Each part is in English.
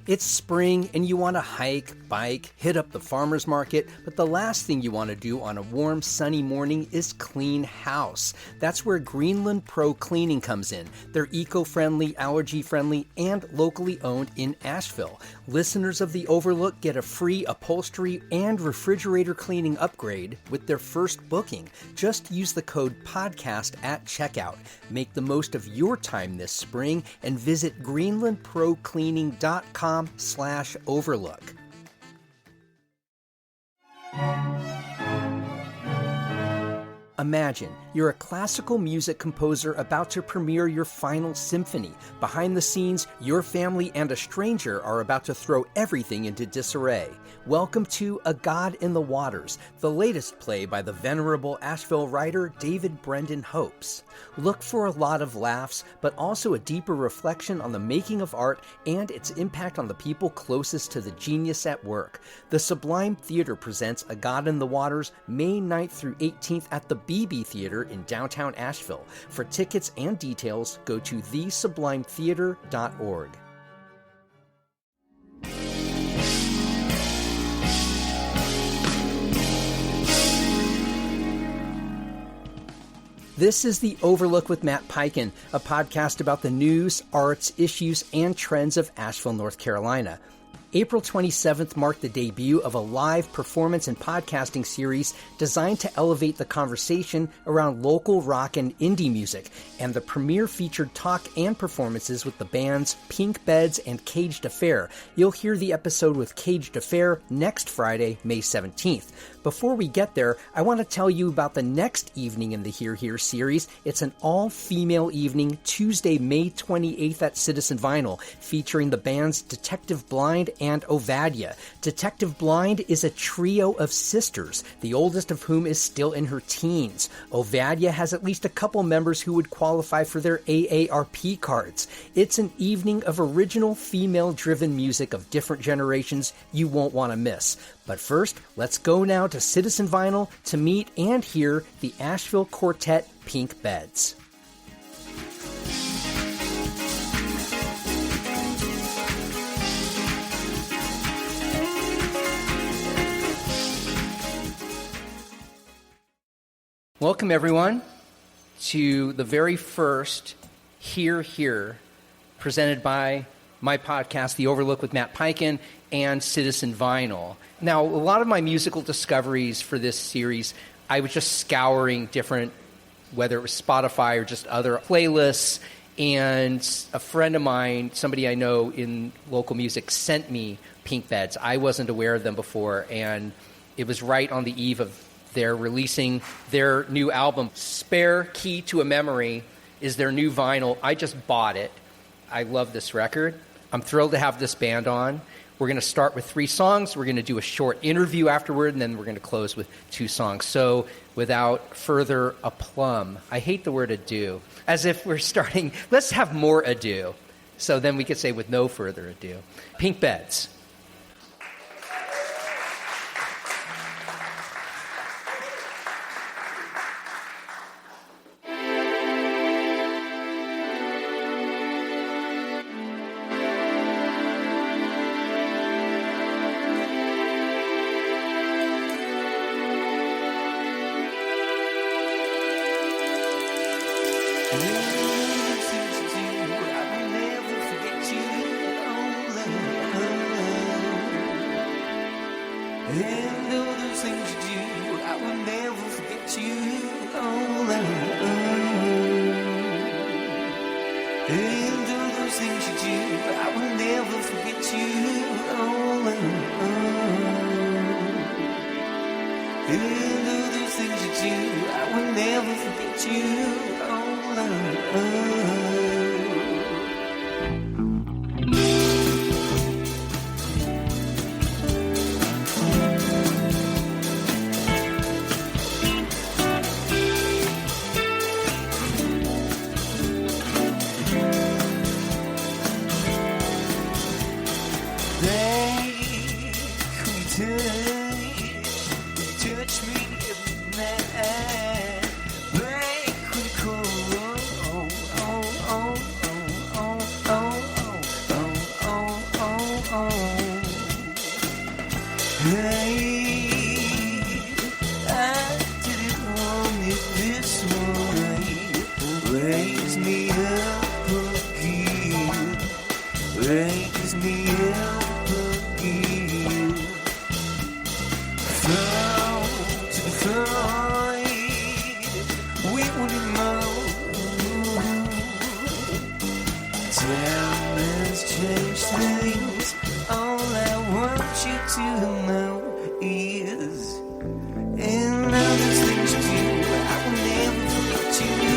It's spring and you want to hike, bike, hit up the farmer's market, but the last thing you want to do on a warm, sunny morning is clean house. That's where Greenland Pro Cleaning comes in. They're eco-friendly, allergy-friendly, and locally owned in Asheville. Listeners of The Overlook get a free upholstery and refrigerator cleaning upgrade with their first booking. Just use the code PODCAST at checkout. Make the most of your time this spring and visit greenlandprocleaning.com/overlook. Imagine you're a classical music composer about to premiere your final symphony. Behind the scenes, your family and a stranger are about to throw everything into disarray. Welcome to A God in the Waters, the latest play by the venerable Asheville writer David Brendan Hopes. Look for a lot of laughs, but also a deeper reflection on the making of art and its impact on the people closest to the genius at work. The Sublime Theater presents A God in the Waters May 9th through 18th at the BB Theater in downtown Asheville. For tickets and details, go to thesublimetheater.org. This is The Overlook with Matt Peiken, a podcast about the news, arts, issues, and trends of Asheville, North Carolina. April 27th marked the debut of a live performance and podcasting series designed to elevate the conversation around local rock and indie music, and the premiere featured talk and performances with the bands Pink Beds and Caged Affair. You'll hear the episode with Caged Affair next Friday, May 17th. Before we get there, I want to tell you about the next evening in the Hear Here series. It's an all-female evening, Tuesday, May 28th at Citizen Vinyl, featuring the bands Detective Blind and OVADYA. Detective Blind is a trio of sisters, the oldest of whom is still in her teens. OVADYA has at least a couple members who would qualify for their AARP cards. It's an evening of original female-driven music of different generations you won't want to miss. But first, let's go now to Citizen Vinyl to meet and hear the Asheville quartet Pink Beds. Welcome, everyone, to the very first Hear Here, presented by my podcast, The Overlook with Matt Peiken, and Citizen Vinyl. Now, a lot of my musical discoveries for this series, I was just scouring different, whether it was Spotify or just other playlists, and a friend of mine, somebody I know in local music, sent me Pink Beds. I wasn't aware of them before, and it was right on the eve of they're releasing their new album. Spare Key to a Memory is their new vinyl. I just bought it. I love this record. I'm thrilled to have this band on. We're going to start with 3 songs. We're going to do a short interview afterward, and then we're going to close with 2 songs. So without further aplomb, I hate the word ado, as if we're starting, let's have more ado. So then we could say with no further ado. Pink Beds. Touch me, man. Break when cold. me up again. Raise me up again. Fall to the fight. We want to know. Time has changed things. All I want you to know is, and all those things you do, I will never forget you.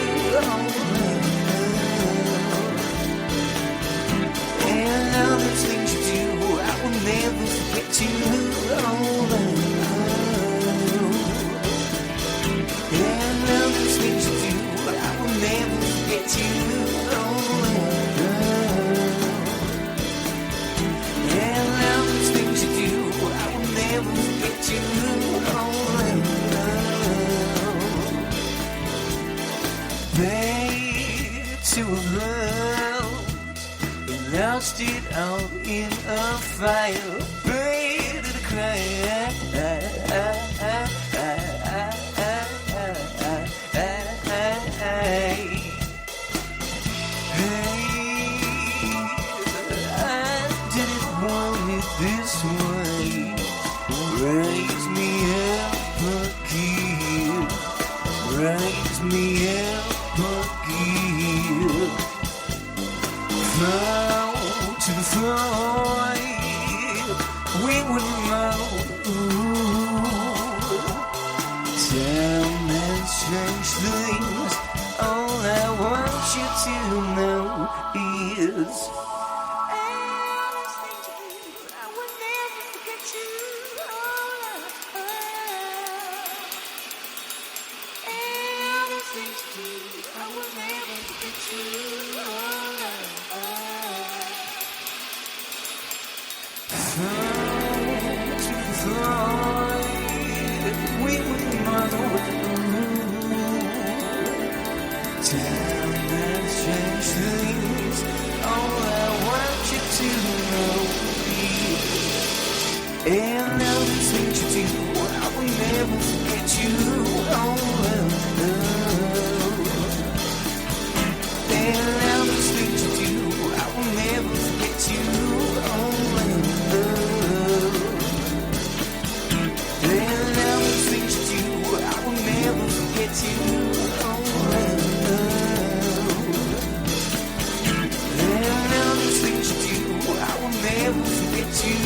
And all those things you do, I will never forget you. And all those things you do, I will never forget you. And all those things you do, I will never forget you. Babe, to a world and lost it all in a fire. Babe, to the cry. This way, raise me up again, raise me up again, fall to the floor, we will know. Time has changed things, all I want you to know is, and now these things you do, I will never forget you. And now these things you do, I will never forget you. And now these things you do, I will never forget you. And now these things you do, I will never forget you.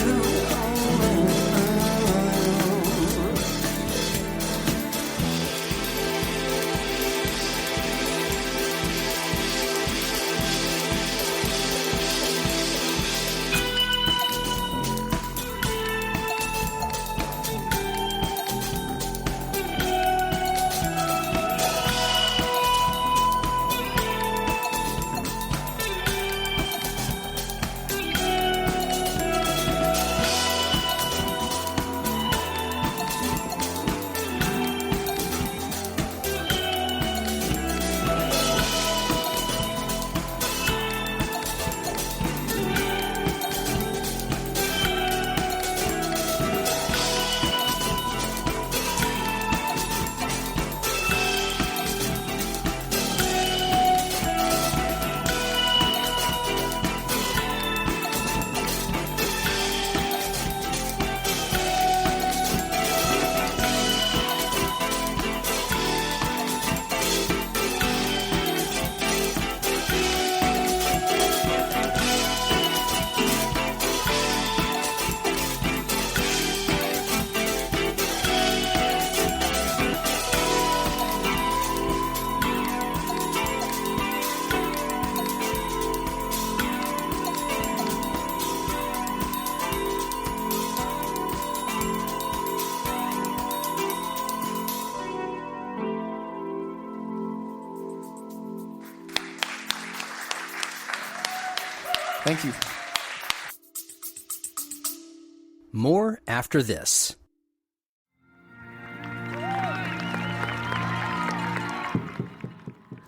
Thank you. More after this.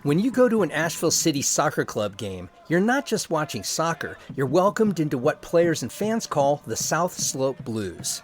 When you go to an Asheville City Soccer Club game, you're not just watching soccer, you're welcomed into what players and fans call the South Slope Blues.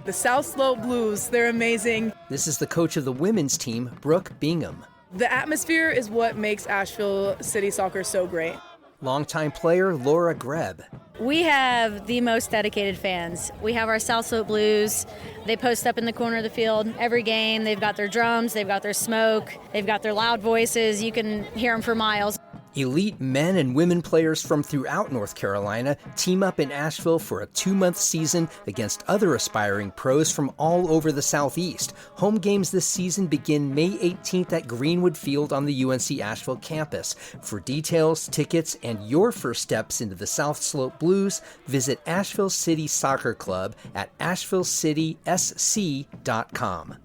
The South Slope Blues, they're amazing. This is the coach of the women's team, Brooke Bingham. The atmosphere is what makes Asheville City Soccer so great. Longtime player Laura Greb. We have the most dedicated fans. We have our South Slope Blues. They post up in the corner of the field every game. They've got their drums, they've got their smoke, they've got their loud voices. You can hear them for miles. Elite men and women players from throughout North Carolina team up in Asheville for a 2-month season against other aspiring pros from all over the Southeast. Home games this season begin May 18th at Greenwood Field on the UNC Asheville campus. For details, tickets, and your first steps into the South Slope Blues, visit Asheville City Soccer Club at ashevillecitysc.com.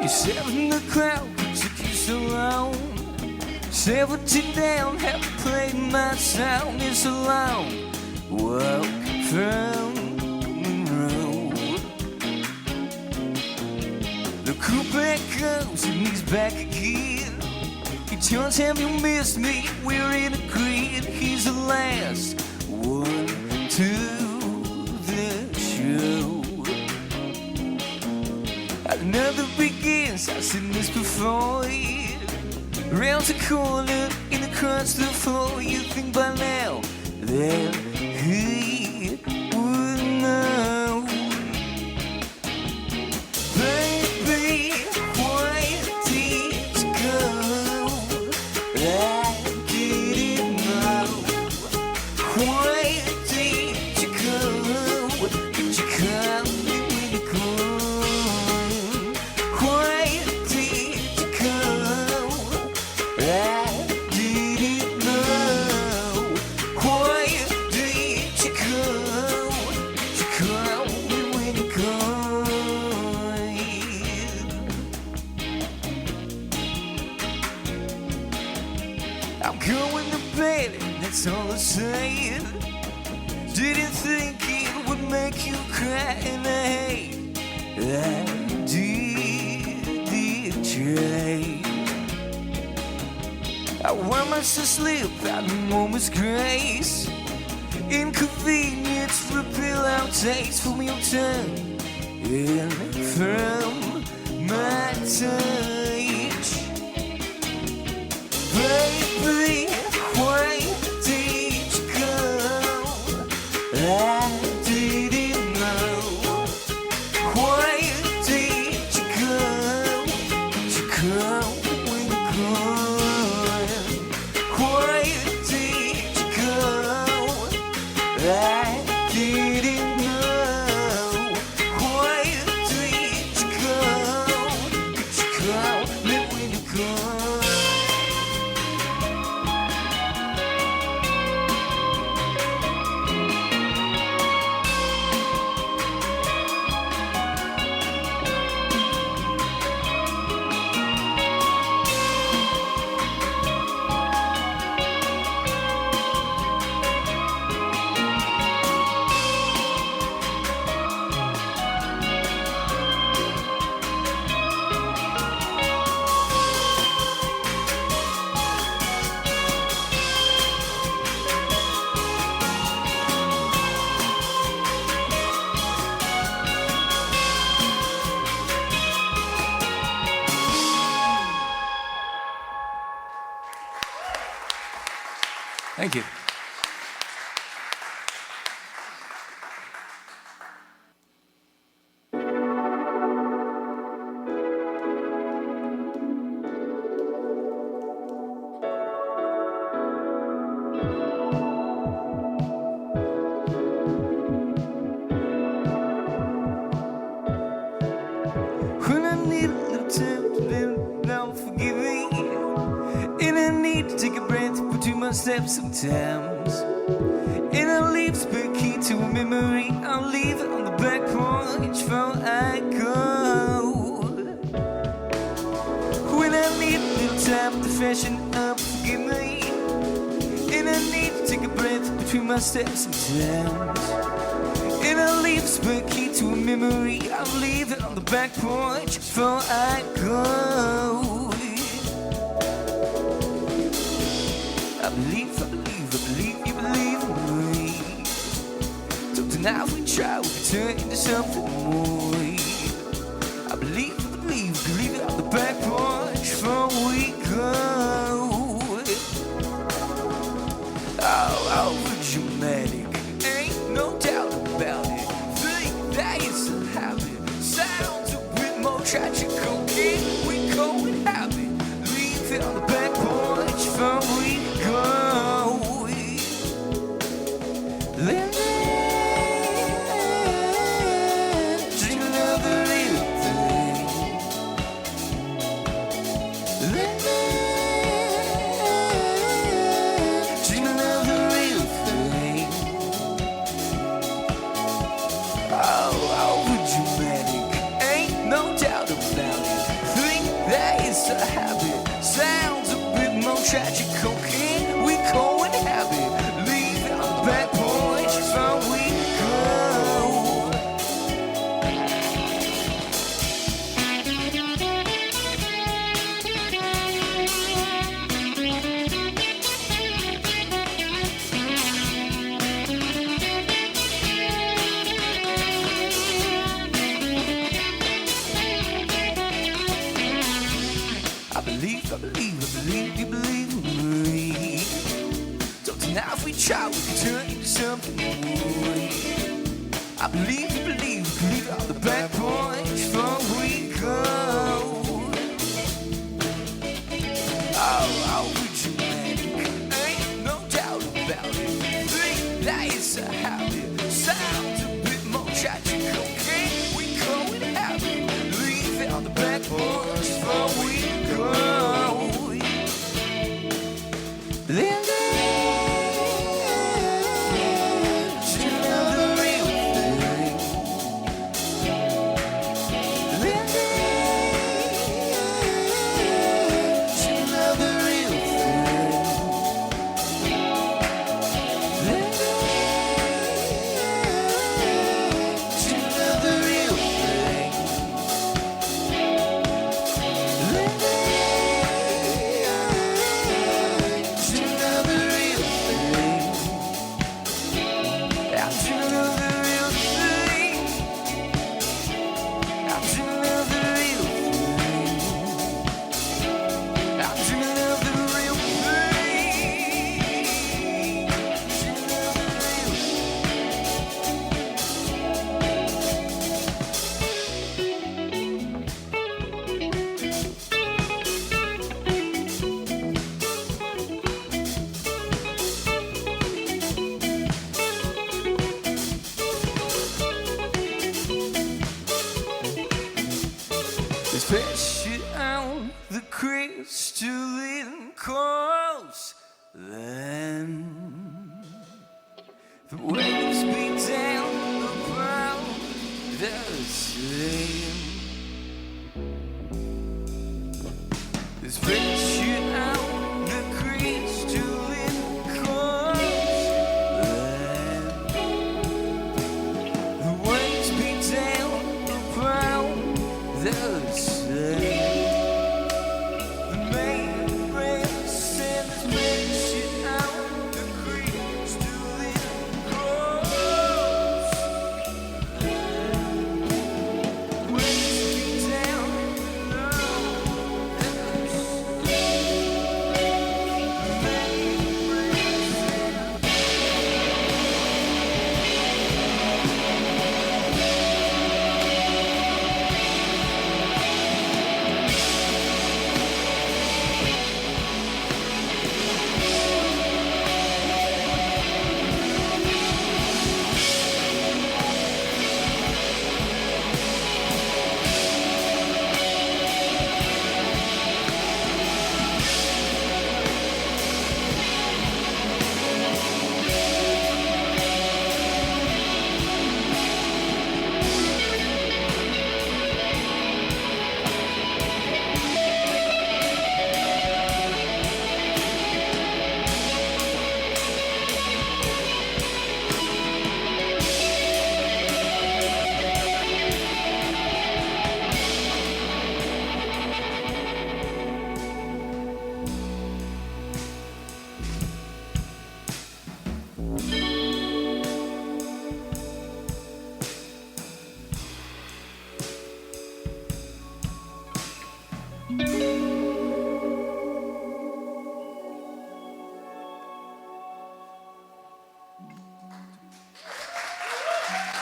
You sat in the crowd, it took you so long. 17 down, haven't played my sound in so long. Walk from the road. The coupe comes and he's back again. He tells him you missed me, we're in a grid. He's the last one to the show. Another begins, I've seen this before. Round the corner, in across the floor. You think by now that he would know. Baby, why did you go? I didn't know. Why did you go? Did you come when you go? Why did you go? I didn't know. Why did you go? Did you come when you go? I'm going to bed, and that's all I said. Didn't think it would make you cry, and I did try. I want myself to slip out a moment's grace. Inconvenience, repeal our taste from your tongue and from my touch. Baby, why did you go? I didn't know. Why did you go? Did you come when you go? Why did you go? I didn't know. Why did you go? Did you come when you go? Thank you. need to take a breath between my steps sometimes. And I'll leave spare key to a memory. I'll leave it on the back porch before I go. When I need a little time to freshen up, forgive me. And I need to take a breath between my steps sometimes. And I'll leave a spare key to a memory. I'll leave it on the back porch before I go. I believe you believe in me. So tonight we try, we can turn into something more. I believe it on the back porch before we go. Oh, dramatic, ain't no doubt about it. Think that it's a habit, sounds a bit more tragical. Can we go and have it? Leave it on the back porch before we go. Tragical, can we go and have it? Leave it on the back porch before we go. I believe you believe me. So tonight if we try, we can turn into something more. I believe you believe on the back porch before we go. Oh, dramatic, ain't no doubt about it. Think that it's a habit, sounds a bit more tragical. Can we go and have it? Leave it on the back porch before we go. Especially on the crystalline coast land. The waves beat down the ground, the same. Especially on the crystalline coast land. The waves beat down the ground, the same.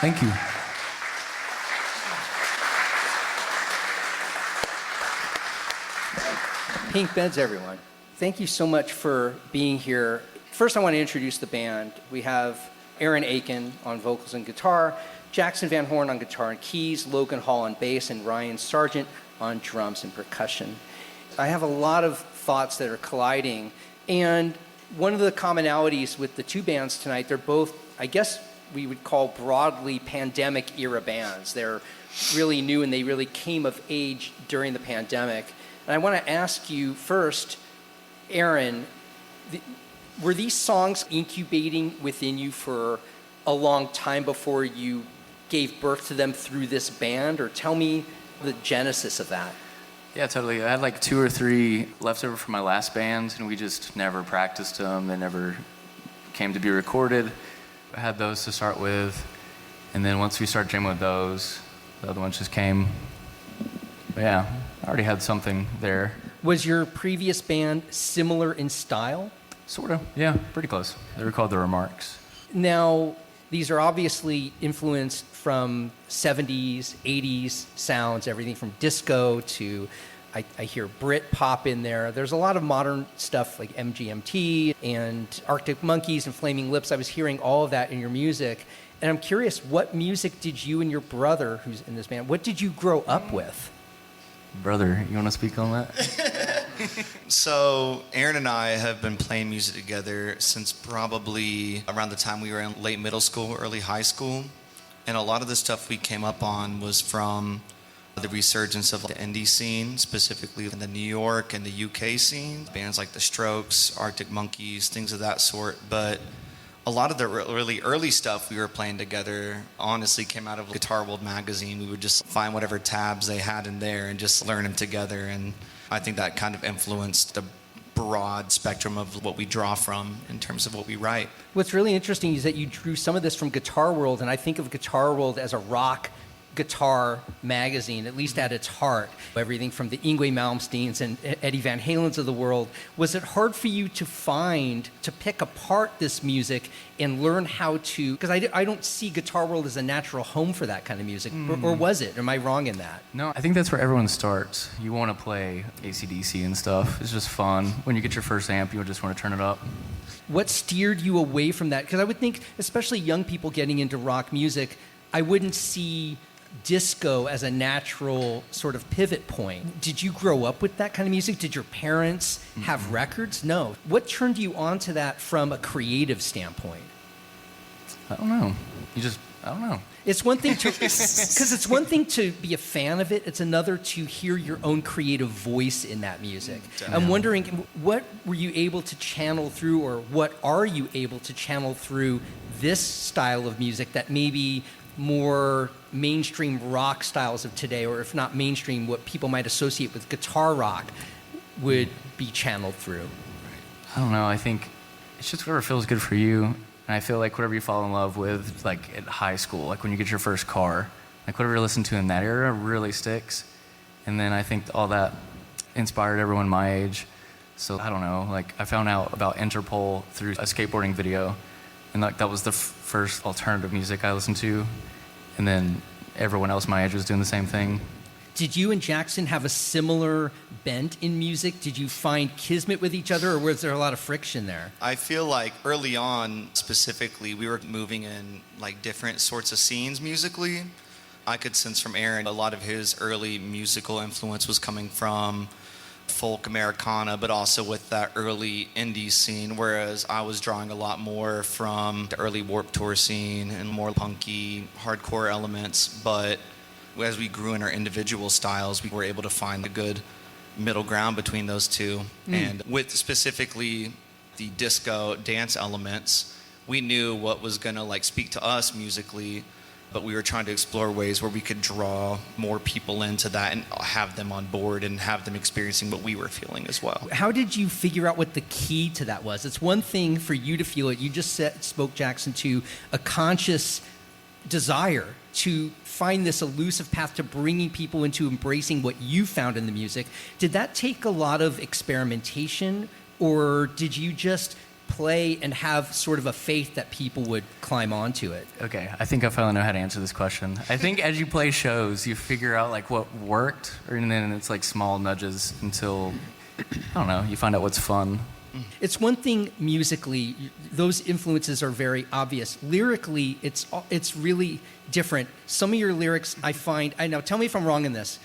Thank you. Pink Beds, everyone. Thank you so much for being here. First, I want to introduce the band. We have Aaron Aiken on vocals and guitar, Jackson Van Horn on guitar and keys, Logan Hall on bass, and Ryan Sargent on drums and percussion. I have a lot of thoughts that are colliding, and one of the commonalities with the two bands tonight, they're both, I guess we would call broadly pandemic era bands. They're really new and they really came of age during the pandemic. And I want to ask you first, Aaron, were these songs incubating within you for a long time before you gave birth to them through this band? Or tell me the genesis of that. Yeah, totally. I had like 2 or 3 left over from my last band, and we just never practiced them. They never came to be recorded. I had those to start with, and then once we started jamming with those, the other ones just came. But yeah, I already had something there. Was your previous band similar in style? Sort of, yeah, pretty close. They were called The Remarks. Now, these are obviously influenced from 70s, 80s sounds, everything from disco to, I hear Brit pop in there. There's a lot of modern stuff like MGMT and Arctic Monkeys and Flaming Lips. I was hearing all of that in your music. And I'm curious, what music did you and your brother, who's in this band, what did you grow up with? Brother, you want to speak on that? So Aaron and I have been playing music together since probably around the time we were in late middle school, early high school. And a lot of the stuff we came up on was from the resurgence of the indie scene, specifically in the New York and the UK scene. Bands like The Strokes, Arctic Monkeys, things of that sort. But a lot of the really early stuff we were playing together honestly came out of Guitar World magazine. We would just find whatever tabs they had in there and just learn them together. And I think that kind of influenced the broad spectrum of what we draw from in terms of what we write. What's really interesting is that you drew some of this from Guitar World, and I think of Guitar World as a rock guitar magazine, at least at its heart. Everything from the Yngwie Malmsteens and Eddie Van Halen's of the world. Was it hard for you to pick apart this music and learn how to, because I don't see Guitar World as a natural home for that kind of music, or was it? Am I wrong in that? No, I think that's where everyone starts. You want to play AC/DC and stuff. It's just fun. When you get your first amp, you just want to turn it up. What steered you away from that? Because I would think, especially young people getting into rock music, I wouldn't see disco as a natural sort of pivot point. Did you grow up with that kind of music? Did your parents have records? No. What turned you on to that from a creative standpoint? I don't know. I don't know. It's one thing to, because it's one thing to be a fan of it. It's another to hear your own creative voice in that music. I'm wondering, what were you able to channel through, or what are you able to channel through this style of music that maybe more mainstream rock styles of today, or if not mainstream, what people might associate with guitar rock would be channeled through? I don't know. I think it's just whatever feels good for you. And I feel like whatever you fall in love with, like at high school, like when you get your first car, like whatever you listen to in that era really sticks. And then I think all that inspired everyone my age. So I don't know, like I found out about Interpol through a skateboarding video. And like that was the first alternative music I listened to. And then everyone else my age was doing the same thing. Did you and Jackson have a similar bent in music? Did you find kismet with each other, or was there a lot of friction there? I feel like early on, specifically, we were moving in like different sorts of scenes musically. I could sense from Aaron a lot of his early musical influence was coming from folk Americana, but also with that early indie scene, whereas I was drawing a lot more from the early Warped Tour scene and more punky, hardcore elements. But as we grew in our individual styles, we were able to find a good middle ground between those two. And with specifically the disco dance elements, we knew what was going to like speak to us musically, but we were trying to explore ways where we could draw more people into that and have them on board and have them experiencing what we were feeling as well. How did you figure out what the key to that was? It's one thing for you to feel it. You just spoke, Jackson, to a conscious desire to find this elusive path to bringing people into embracing what you found in the music. Did that take a lot of experimentation, or did you just play and have sort of a faith that people would climb onto it? Okay, I think I finally know how to answer this question. I think as you play shows, you figure out like what worked, and then it's like small nudges until, I don't know, you find out what's fun. It's one thing musically; those influences are very obvious. Lyrically, it's really different. Some of your lyrics, I find, I know. Tell me if I'm wrong in this.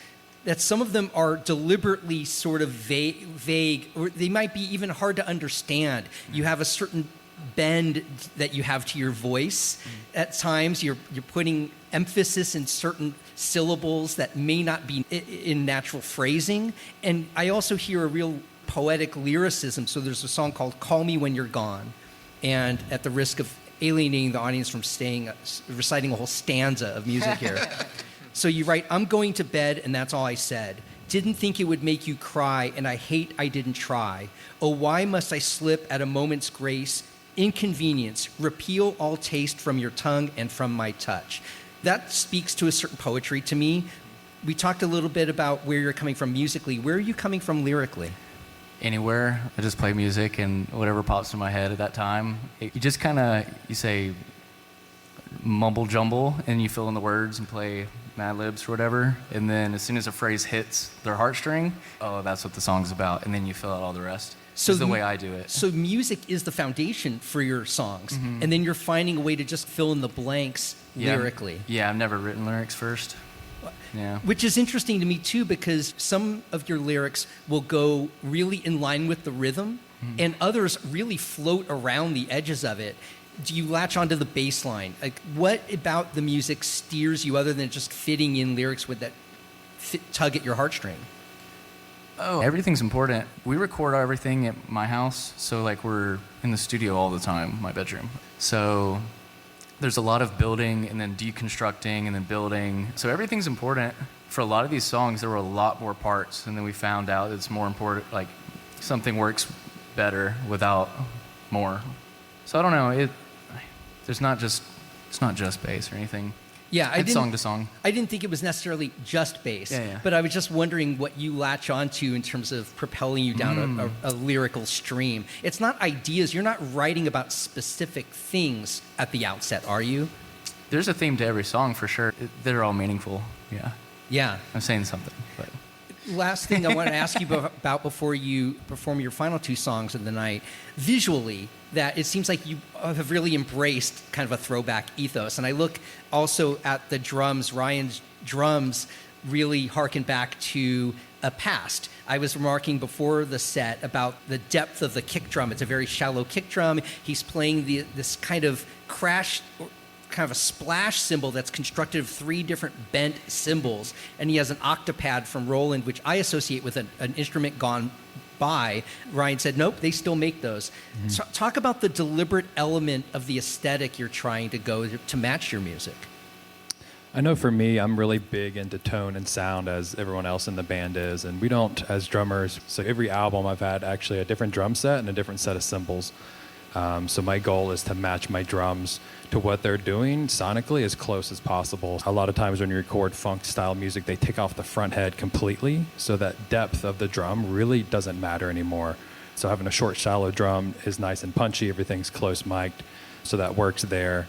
That some of them are deliberately sort of vague, or they might be even hard to understand. You have a certain bend that you have to your voice. At times, you're putting emphasis in certain syllables that may not be in natural phrasing. And I also hear a real poetic lyricism. So there's a song called "Call Me When You're Gone," and at the risk of alienating the audience from reciting a whole stanza of music here. So you write, "I'm going to bed and that's all I said. Didn't think it would make you cry and I hate I didn't try. Oh, why must I slip at a moment's grace? Inconvenience, repeal all taste from your tongue and from my touch." That speaks to a certain poetry to me. We talked a little bit about where you're coming from musically. Where are you coming from lyrically? Anywhere. I just play music and whatever pops in my head at that time. You just kind of, you say mumble jumble and you fill in the words and play Mad Libs or whatever. And then as soon as a phrase hits their heartstring, oh, that's what the song's about. And then you fill out all the rest. So is the way I do it. So music is the foundation for your songs. Mm-hmm. And then you're finding a way to just fill in the blanks lyrically. Yeah, I've never written lyrics first. Yeah. Which is interesting to me too, because some of your lyrics will go really in line with the rhythm, and others really float around the edges of it. Do you latch onto the bass line? Like, what about the music steers you other than just fitting in lyrics with that tug at your heartstring? Oh, everything's important. We record everything at my house, so like we're in the studio all the time, my bedroom. So there's a lot of building and then deconstructing and then building. So everything's important. For a lot of these songs, there were a lot more parts, and then we found out it's more important, like something works better without more. So I don't know, it's not just bass or anything. Yeah, it's song to song. I didn't think it was necessarily just bass, yeah. But I was just wondering what you latch onto in terms of propelling you down a lyrical stream. It's not ideas. You're not writing about specific things at the outset, are you? There's a theme to every song for sure. They're all meaningful. Yeah. Yeah. I'm saying something, but. Last thing I want to ask you about before you perform your final two songs of the night, visually, that it seems like you have really embraced kind of a throwback ethos. And I look also at the drums. Ryan's drums really harken back to a past. I was remarking before the set about the depth of the kick drum. It's a very shallow kick drum. He's playing this kind of crash, kind of a splash cymbal that's constructed of three different bent cymbals, and he has an octopad from Roland, which I associate with an instrument gone by. Ryan said, nope, they still make those. So talk about the deliberate element of the aesthetic you're trying to go to match your music. I know for me, I'm really big into tone and sound, as everyone else in the band is, and we don't as drummers. So every album I've had actually a different drum set and a different set of cymbals. So my goal is to match my drums to what they're doing sonically as close as possible. A lot of times when you record funk style music, they take off the front head completely, so that depth of the drum really doesn't matter anymore. So having a short, shallow drum is nice and punchy. Everything's close mic'd, so that works there.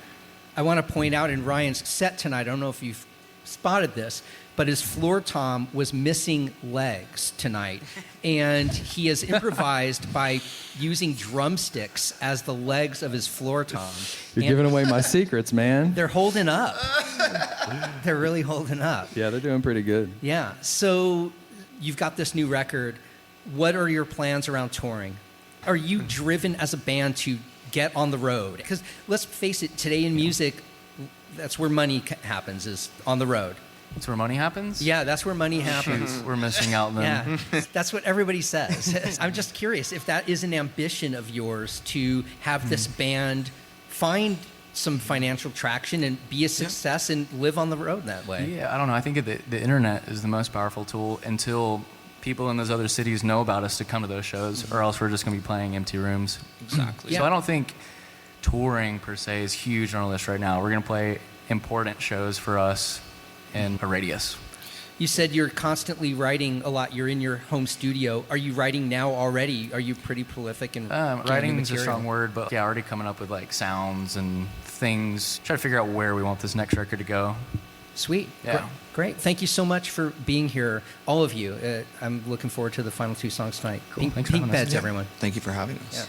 I want to point out in Ryan's set tonight, I don't know if you've spotted this, but his floor tom was missing legs tonight, and he has improvised by using drumsticks as the legs of his floor tom. You're giving away my secrets, man. They're holding up. They're really holding up. Yeah, they're doing pretty good. Yeah. So you've got this new record. What are your plans around touring? Are you driven as a band to get on the road? Because let's face it, today in music, that's where money happens, is on the road. That's where money happens? Yeah, that's where money happens. We're missing out then. Yeah, that's what everybody says. I'm just curious if that is an ambition of yours to have this band find some financial traction and be a success and live on the road that way. Yeah, I don't know. I think the internet is the most powerful tool until people in those other cities know about us to come to those shows, or else we're just going to be playing empty rooms. Exactly. So I don't think touring per se is huge on our list right now. We're going to play important shows for us in a radius. You said you're constantly writing a lot. You're in your home studio. Are you writing now already? Are you pretty prolific in writing is a strong word, but yeah, already coming up with like sounds and things. Try to figure out where we want this next record to go. Sweet. Yeah. Great. Thank you so much for being here, all of you. I'm looking forward to the final 2 songs tonight. Cool. Thanks for Pink having us. Beds, everyone. Thank you for having us. Yeah.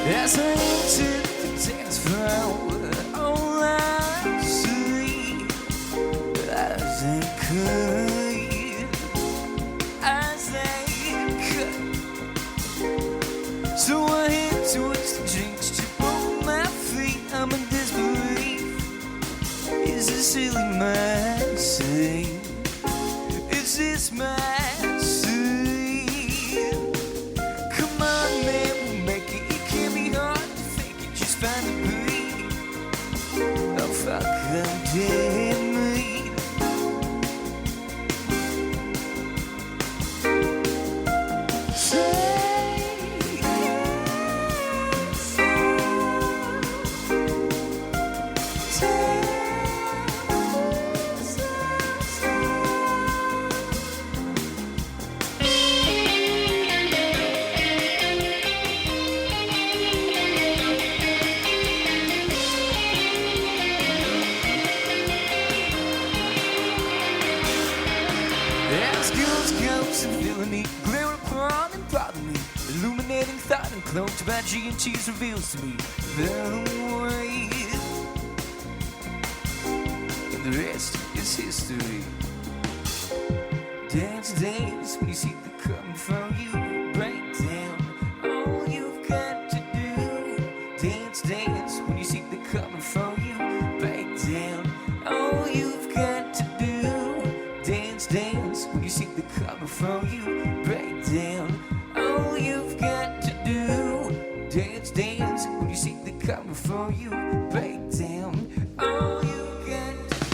As I enter the dance floor, all I see as they cut. So I head towards the drinks to both my feet. I'm in disbelief. Is this silly my saying? Is this my cloaked by G and cheese reveals to me the way, and the rest is history. Dance, dance, when you see the coming from you. Break down all you've got to do. Dance, dance, when you see the coming from you. Break down all you've got to do. Dance, dance, when you see the coming from you. Break down all you've got to do. Dance, dance, when you see the coming for you. Break down all you got to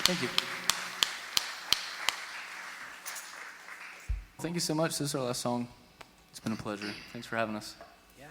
Thank you. Thank you so much. This is our last song. It's been a pleasure. Thanks for having us. Yeah.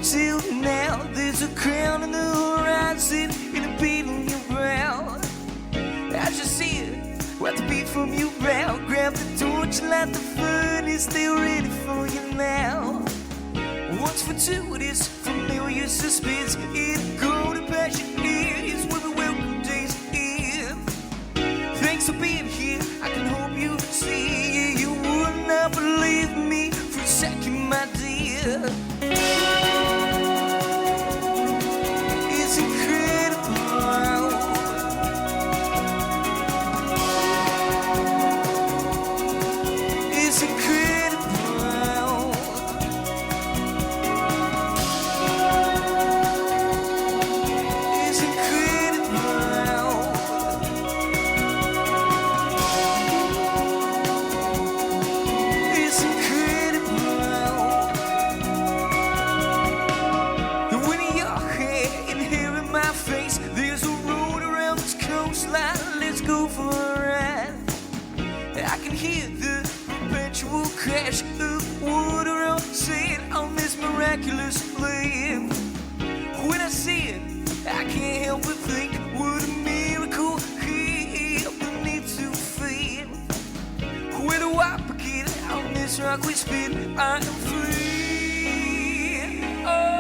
Till now, there's a crown on the horizon and a beat on your brow. I just see it, what the beat from your brow. Grab the torch, light the furnace, they're ready for you now. Once for two, it is familiar suspense. In golden passion is where the welcome days end. Thanks for being here, I can hope you can see. You would not believe me for a second, my dear. Crash of water on sand on this miraculous flame. When I see it, I can't help but think what a miracle here beneath to fade. Where do I begin? On this rock we spin, I am free. Oh.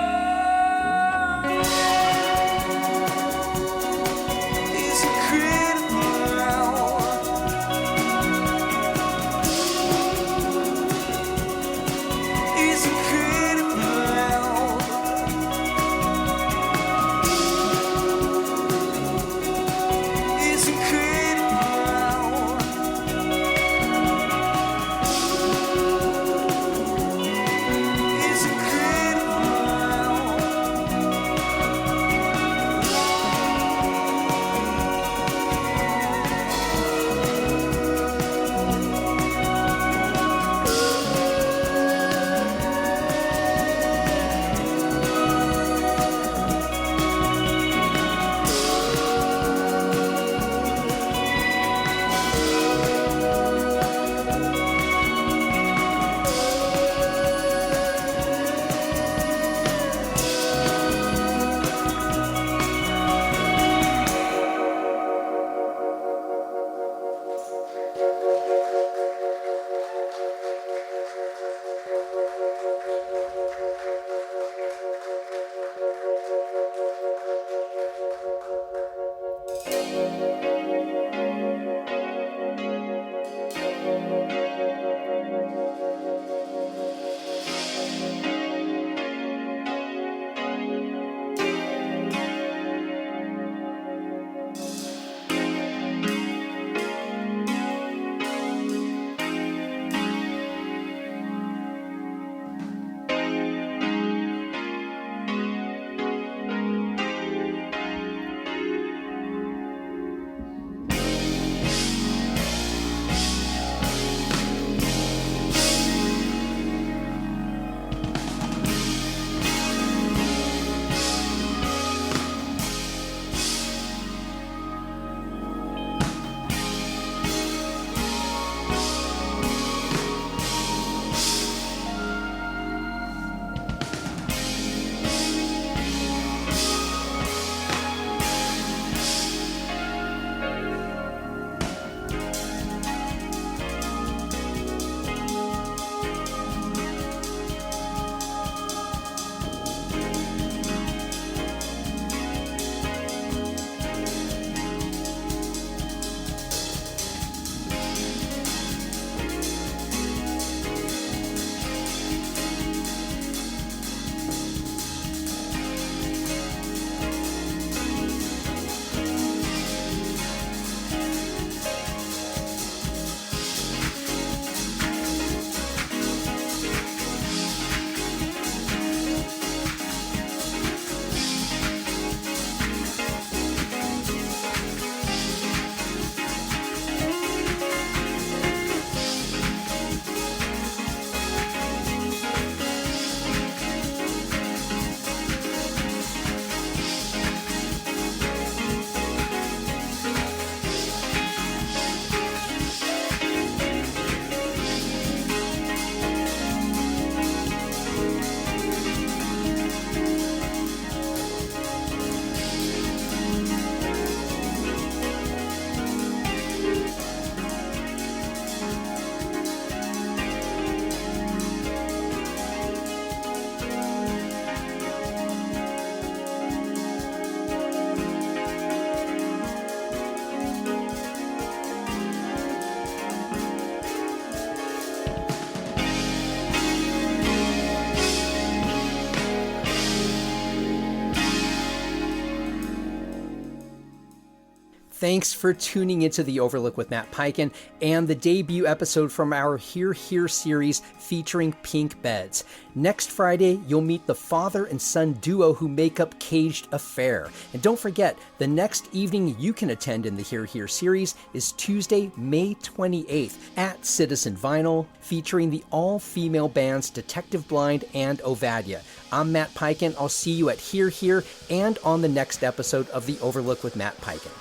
Thanks for tuning into The Overlook with Matt Peiken and the debut episode from our Here Here series featuring Pink Beds. Next Friday, you'll meet the father and son duo who make up Caged Affair. And don't forget, the next evening you can attend in the Here Here series is Tuesday, May 28th at Citizen Vinyl, featuring the all-female bands Detective Blind and OVADYA. I'm Matt Peiken. I'll see you at Here Here and on the next episode of The Overlook with Matt Peiken.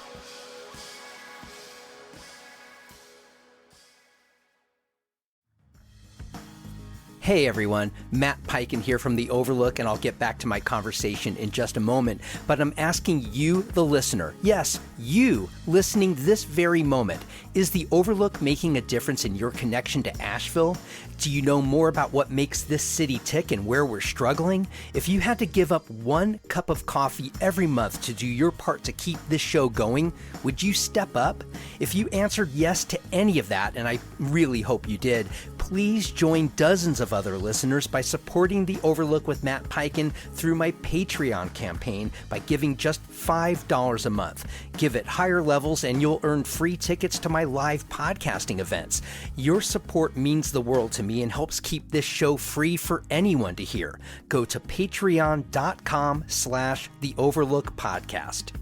Hey everyone, Matt Peiken here from The Overlook, and I'll get back to my conversation in just a moment. But I'm asking you, the listener, yes, you listening this very moment, is The Overlook making a difference in your connection to Asheville? Do you know more about what makes this city tick and where we're struggling? If you had to give up 1 cup of coffee every month to do your part to keep this show going, would you step up? If you answered yes to any of that, and I really hope you did, please join dozens of other listeners by supporting The Overlook with Matt Peiken through my Patreon campaign by giving just $5 a month. Give it higher levels and you'll earn free tickets to my live podcasting events. Your support means the world to me and helps keep this show free for anyone to hear. Go to patreon.com/The Overlook Podcast.